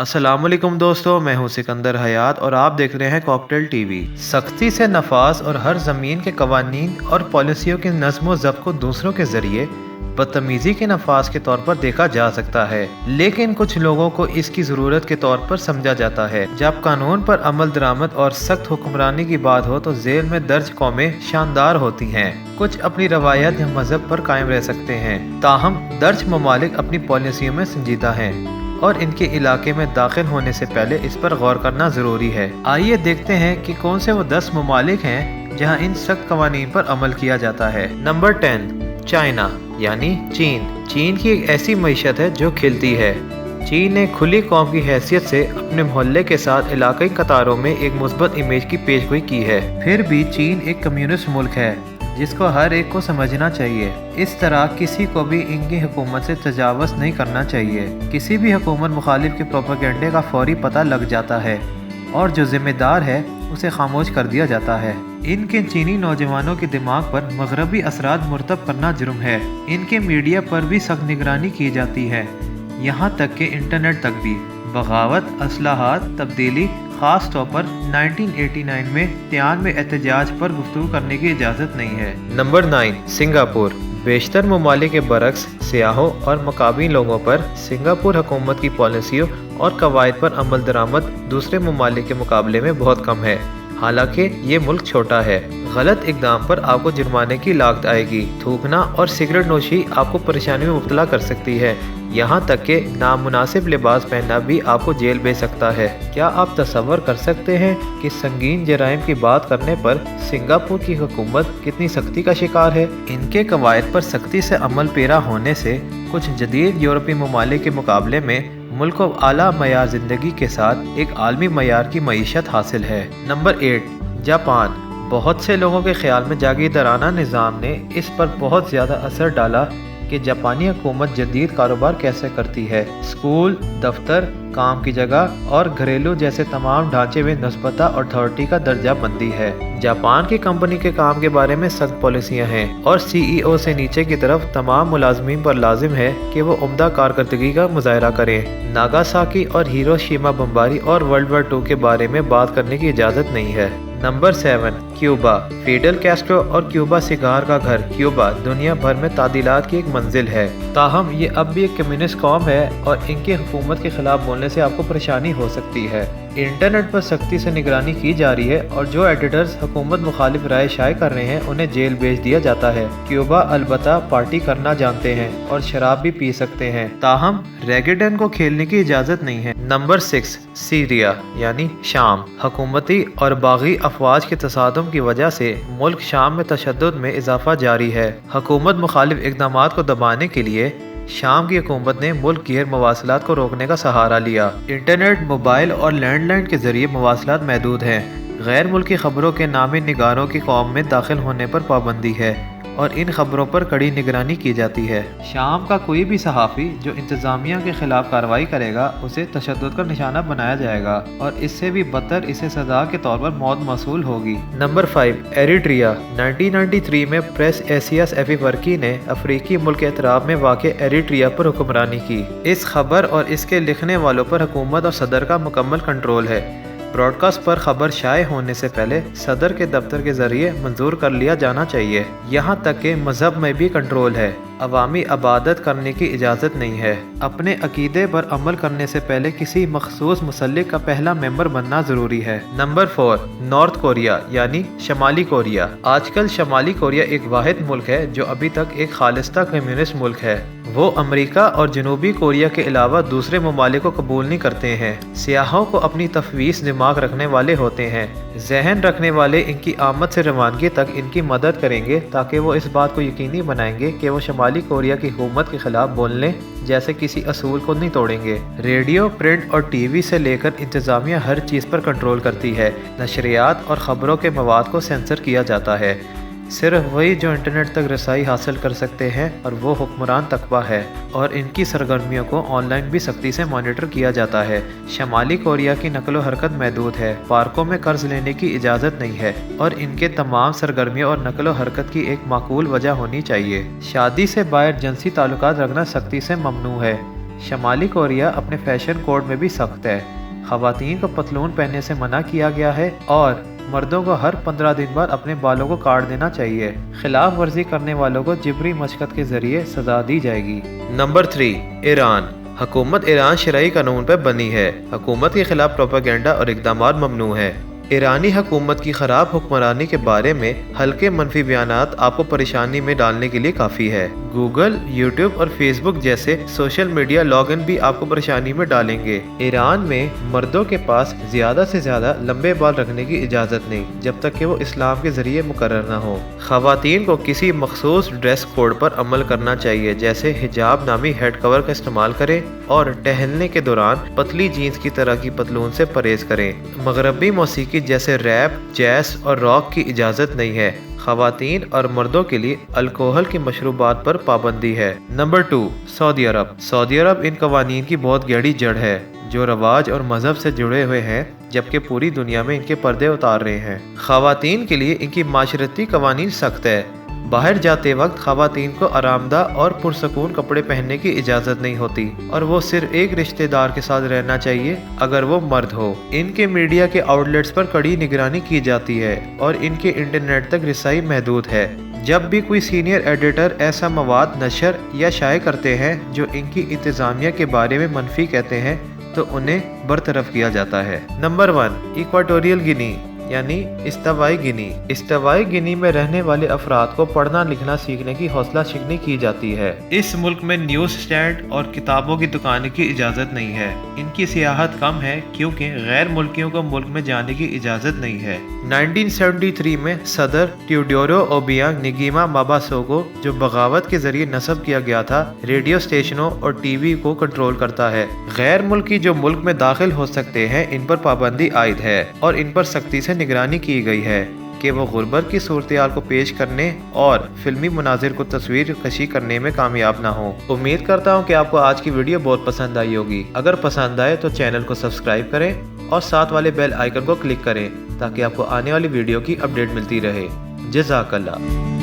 अस्सलाम वालेकुम दोस्तों, मैं हूं सिकंदर हयात और आप देख रहे हैं कॉकटेल टीवी। सख्ती से नफाज और हर ज़मीन के कवानीन और पॉलिसियों के नज़्म ज़ब्त को दूसरों के ज़रिए बदतमीज़ी के नफाज के तौर पर देखा जा सकता है, लेकिन कुछ लोगों को इसकी ज़रूरत के तौर पर समझा जाता है। जब कानून पर अमल दरामद और सख्त हुक्मरानी की बात हो तो जेल में दर्ज कौमें शानदार होती हैं। कुछ अपनी रवायत या मज़हब पर कायम रह सकते हैं, ताहम दर्ज ममालिक अपनी पॉलिसियों में संजीदा हैं और इनके इलाके में दाखिल होने से पहले इस पर गौर करना ज़रूरी है। आइए देखते हैं कि कौन से वो 10 ममालिक हैं जहां इन सख्त कवानीन पर अमल किया जाता है। नंबर 10, चाइना यानी चीन। चीन की एक ऐसी मईशत है जो खिलती है। चीन ने खुली कौम की हैसियत से अपने मोहल्ले के साथ इलाकाई कतारों में एक मुस्बत इमेज की पेशगोई की है। फिर भी चीन एक कम्युनिस्ट मुल्क है जिसको हर एक को समझना चाहिए। इस तरह किसी को भी इनकी हुकूमत से तजावज़ नहीं करना चाहिए। किसी भी हुकूमत मुखालिफ के प्रोपेगेंडे का फौरी पता लग जाता है और जो जिम्मेदार है उसे खामोश कर दिया जाता है। इनके चीनी नौजवानों के दिमाग पर मगरबी असरात मुर्तब करना जुर्म है। इनके मीडिया पर भी सख्त निगरानी की जाती है, यहाँ तक कि इंटरनेट तक भी। बगावत, असलाहात, तब्दीली, ख़ास तौर पर 1989 में त्यान में एहतजाज पर गुफ्तगू करने की इजाज़त नहीं है। Number 9, Singapore. बेशतर ममालिक के बरक्स सियाहों और मकामी लोगों पर सिंगापुर हुकूमत की पॉलिसियों और कवायद पर अमल दरामद दूसरे ममालिक के मुकाबले में बहुत कम है। हालांकि ये मुल्क छोटा है। गलत इकदाम पर आपको जुर्माने की लागत आएगी। थूकना और सिगरेट नोशी आपको परेशानी में मुब्तला कर सकती है। यहाँ तक कि नामुनासिब लिबास पहनना भी आपको जेल भेज सकता है। क्या आप तसव्वुर कर सकते हैं कि संगीन जराइम की बात करने पर सिंगापुर की हुकूमत कितनी सख्ती का शिकार है? इनके कवायद पर सख्ती से अमल पेरा होने से कुछ जदीद यूरोपीय ममालिक के मुकाबले में मुल्क को आला मयार ज़िंदगी के साथ एक आलमी मयार की मईशत हासिल है। Number 8, Japan. बहुत से लोगों के ख्याल में जागीरदाराना निज़ाम ने इस पर बहुत ज़्यादा असर डाला कि जापानी हुकूमत जदीद कारोबार कैसे करती है। स्कूल, दफ्तर, काम की जगह और घरेलू जैसे तमाम ढांचे में नस्बता और अथॉरिटी का दर्जा बंदी है। जापान की कंपनी के काम के बारे में सख्त पॉलिसियां हैं और CEO से नीचे की तरफ तमाम मुलाजमीन पर लाजिम है कि वो उम्दा कारकर्दगी का मुजाहरा करें। नागासाकी और हिरोशिमा बमबारी और वर्ल्ड वार 2 के बारे में बात करने की इजाज़त नहीं है। Number 7, Cuba. फिडेल कैस्ट्रो और क्यूबा सिगार का घर क्यूबा दुनिया भर में तादीलात की एक मंजिल है, ताहम ये अब भी एक कम्युनिस्ट कौम है और इनकी हुकूमत के खिलाफ बोलने से आपको परेशानी हो सकती है। इंटरनेट पर सख्ती से निगरानी की जा रही है और जो एडिटर्स हुकूमत मुखालिफ राय शाये कर रहे हैं उन्हें जेल भेज दिया जाता है। क्यूबा अलबत्ता पार्टी करना जानते हैं और शराब भी पी सकते हैं, ताहम रेगेटन को खेलने की इजाज़त नहीं है। नंबर 6, सीरिया यानी शाम। हुकूमती और बागी अफवाज के तसादुम की वजह से मुल्क शाम में तशद्दुद में इजाफा जारी है। हुकूमत मुखालिफ इक़दामात को दबाने के लिए शाम की हुकूमत ने मुल्क गैर मवासलात को रोकने का सहारा लिया। इंटरनेट, मोबाइल और लैंडलाइन के जरिए मवासलात महदूद हैं। गैर मुल्की खबरों के नामी निगारों की कौम में दाखिल होने पर पाबंदी है और इन खबरों पर कड़ी निगरानी की जाती है। शाम का कोई भी सहाफ़ी जो इंतज़ामिया के खिलाफ कार्रवाई करेगा उसे तशद्दुद का निशाना बनाया जाएगा और इससे भी बदतर इसे सज़ा के तौर पर मौत मौसूल होगी। Number 5, Eritrea. 1993 में प्रेस एसियस एफीवर्की ने अफ्रीकी मुल्क एतराब में वाक़े एरिट्रिया पर हुक्मरानी की। इस खबर और इसके लिखने वालों पर हुकूमत और सदर का मुकम्मल कंट्रोल है। ब्रॉडकास्ट पर खबर शाये होने से पहले सदर के दफ्तर के जरिए मंजूर कर लिया जाना चाहिए। यहाँ तक कि मजहब में भी कंट्रोल है। अवामी अबादत करने की इजाज़त नहीं है। अपने अकीदे पर अमल करने से पहले किसी मखसूस मुसल्लिक का पहला मेंबर बनना ज़रूरी है। नंबर 4, नॉर्थ कोरिया यानी शमाली कोरिया। आजकल शमाली कोरिया एक वाहिद मुल्क है जो अभी तक एक खालिस्ता कम्युनिस्ट मुल्क है। वो अमेरिका और जनूबी कोरिया के अलावा दूसरे ममालिक को कबूल नहीं करते हैं। सियाहों को अपनी तफवीज़ दिमाग रखने वाले होते हैं। जहन रखने वाले इनकी आमद से रवानगी तक इनकी मदद करेंगे ताकि वो इस बात को यकीनी बनाएंगे कि वो शमाली कोरिया की हुकूमत के खिलाफ बोलने जैसे किसी असूल को नहीं तोड़ेंगे। रेडियो, प्रिंट और टीवी से लेकर इंतज़ामिया हर चीज़ पर कंट्रोल करती है। नशरियात और ख़बरों के मवाद को सेंसर किया जाता है। सिर्फ वही जो इंटरनेट तक रसाई हासिल कर सकते हैं और वो हुक्मरान तकबा है और इनकी सरगर्मियों को ऑनलाइन भी सख्ती से मॉनिटर किया जाता है। शमाली कोरिया की नकलो हरकत महदूद है। पार्कों में कर्ज लेने की इजाज़त नहीं है और इनके तमाम सरगर्मियों और नकलो हरकत की एक माकूल वजह होनी चाहिए। शादी से बाहर जिनसी ताल्लुकात रखना सख्ती से ममनू है। شمالی کوریا اپنے فیشن کوڈ میں بھی سخت ہے۔ خواتین کو پتلون پہننے سے منع کیا گیا ہے اور مردوں کو ہر 15 دن بعد اپنے بالوں کو کاٹ دینا چاہیے۔ خلاف ورزی کرنے والوں کو جبری مشقت کے ذریعے سزا دی جائے گی۔ نمبر 3، ایران۔ حکومت ایران شرعی قانون پر بنی ہے۔ حکومت کے خلاف پروپیگنڈا اور اقدامات ممنوع ہے۔ ایرانی حکومت کی خراب حکمرانی کے بارے میں ہلکے منفی بیانات آپ کو پریشانی میں ڈالنے کے لیے کافی ہے۔ گوگل، یوٹیوب اور فیس بک جیسے سوشل میڈیا لاگ ان بھی آپ کو پریشانی میں ڈالیں گے۔ ایران میں مردوں کے پاس زیادہ سے زیادہ لمبے بال رکھنے کی اجازت نہیں جب تک کہ وہ اسلام کے ذریعے مقرر نہ ہو۔ خواتین کو کسی مخصوص ڈریس کوڈ پر عمل کرنا چاہیے، جیسے حجاب نامی ہیڈ کور کا استعمال کریں اور ٹہلنے کے دوران پتلی جینس کی طرح کی پتلون سے پرہیز کریں۔ مغربی موسیقی جیسے ریپ، جیز اور راک کی اجازت نہیں ہے۔ خواتین اور مردوں کے لیے الکوہل کی مشروبات پر پابندی ہے۔ نمبر 2، سعودی عرب۔ سعودی عرب ان قوانین کی بہت گہری جڑ ہے جو رواج اور مذہب سے جڑے ہوئے ہیں، جبکہ پوری دنیا میں ان کے پردے اتار رہے ہیں۔ خواتین کے لیے ان کی معاشرتی قوانین سخت ہے۔ باہر جاتے وقت خواتین کو آرام دہ اور پرسکون کپڑے پہننے کی اجازت نہیں ہوتی اور وہ صرف ایک رشتہ دار کے ساتھ رہنا چاہیے اگر وہ مرد ہو۔ ان کے میڈیا کے آؤٹ لیٹس پر کڑی نگرانی کی جاتی ہے اور ان کے انٹرنیٹ تک رسائی محدود ہے۔ جب بھی کوئی سینئر ایڈیٹر ایسا مواد نشر یا شائع کرتے ہیں جو ان کی انتظامیہ کے بارے میں منفی کہتے ہیں تو انہیں برطرف کیا جاتا ہے۔ نمبر 1، ایکواٹوریل گینی یعنی استوائی گینی۔ استوائی گینی میں رہنے والے افراد کو پڑھنا لکھنا سیکھنے کی حوصلہ شکنی کی جاتی ہے۔ اس ملک میں نیوز سٹینڈ اور کتابوں کی دکانیں کی اجازت نہیں ہے۔ ان کی سیاحت کم ہے کیونکہ غیر ملکیوں کو ملک میں جانے کی اجازت نہیں ہے۔ 1973 میں صدر ٹیوڈورو اوبیانگ نگیما ماباسوگو جو بغاوت کے ذریعے نصب کیا گیا تھا، ریڈیو اسٹیشنوں اور ٹی وی کو کنٹرول کرتا ہے۔ غیر ملکی جو ملک میں داخل ہو سکتے ہیں ان پر پابندی عائد ہے اور ان پر سختی سے نگرانی کی گئی ہے کہ وہ غربت کی صورتحال کو پیش کرنے اور فلمی مناظر کو تصویر کشی کرنے میں کامیاب نہ ہوں۔ امید کرتا ہوں کہ آپ کو آج کی ویڈیو بہت پسند آئی ہوگی۔ اگر پسند آئے تو چینل کو سبسکرائب کریں اور ساتھ والے بیل آئیکن کو کلک کریں تاکہ آپ کو آنے والی ویڈیو کی اپڈیٹ ملتی رہے۔ جزاک اللہ۔